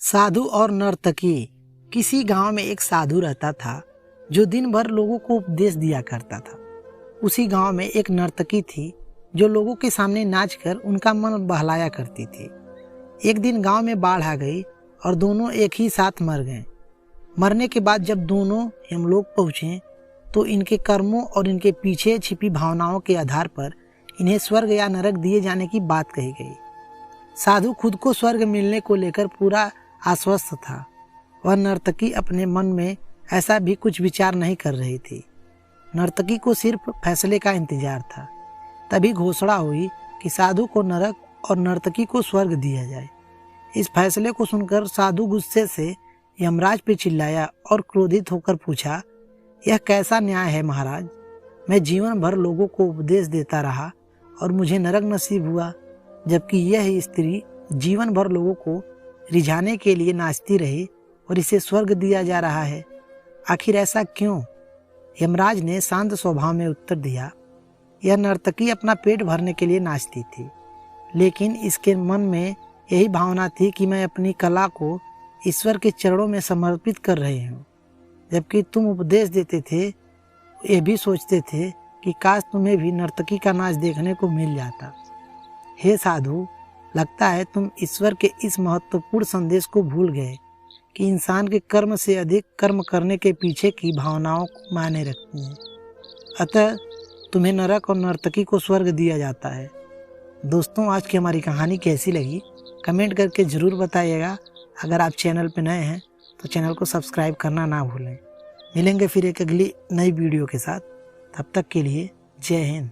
साधु और नर्तकी। किसी गांव में एक साधु रहता था जो दिन भर लोगों को उपदेश दिया करता था। उसी गांव में एक नर्तकी थी जो लोगों के सामने नाचकर उनका मन बहलाया करती थी। एक दिन गांव में बाढ़ आ गई और दोनों एक ही साथ मर गए। मरने के बाद जब दोनों यमलोक पहुँचे तो इनके कर्मों और इनके पीछे छिपी भावनाओं के आधार पर इन्हें स्वर्ग या नरक दिए जाने की बात कही गई। साधु खुद को स्वर्ग मिलने को लेकर पूरा आश्वस्त था। वह नर्तकी अपने मन में ऐसा भी कुछ विचार नहीं कर रही थी। नर्तकी को सिर्फ फैसले का इंतजार था। तभी घोषणा हुई कि साधु को नरक और नर्तकी को स्वर्ग दिया जाए। इस फैसले को सुनकर साधु गुस्से से यमराज पे चिल्लाया और क्रोधित होकर पूछा, यह कैसा न्याय है महाराज? मैं जीवन भर लोगों को उपदेश देता रहा और मुझे नरक नसीब हुआ, जबकि यह स्त्री जीवन भर लोगों को रिझाने के लिए नाचती रही और इसे स्वर्ग दिया जा रहा है। आखिर ऐसा क्यों? यमराज ने शांत स्वभाव में उत्तर दिया, यह नर्तकी अपना पेट भरने के लिए नाचती थी, लेकिन इसके मन में यही भावना थी कि मैं अपनी कला को ईश्वर के चरणों में समर्पित कर रही हूँ। जबकि तुम उपदेश देते थे, ये भी सोचते थे कि काश तुम्हें भी नर्तकी का नाच देखने को मिल जाता। हे साधु, लगता है तुम ईश्वर के इस महत्वपूर्ण संदेश को भूल गए कि इंसान के कर्म से अधिक कर्म करने के पीछे की भावनाओं को मायने रखती हैं। अतः तुम्हें नरक और नर्तकी को स्वर्ग दिया जाता है। दोस्तों, आज की हमारी कहानी कैसी लगी कमेंट करके ज़रूर बताइएगा। अगर आप चैनल पर नए हैं तो चैनल को सब्सक्राइब करना ना भूलें। मिलेंगे फिर एक अगली नई वीडियो के साथ। तब तक के लिए जय हिंद।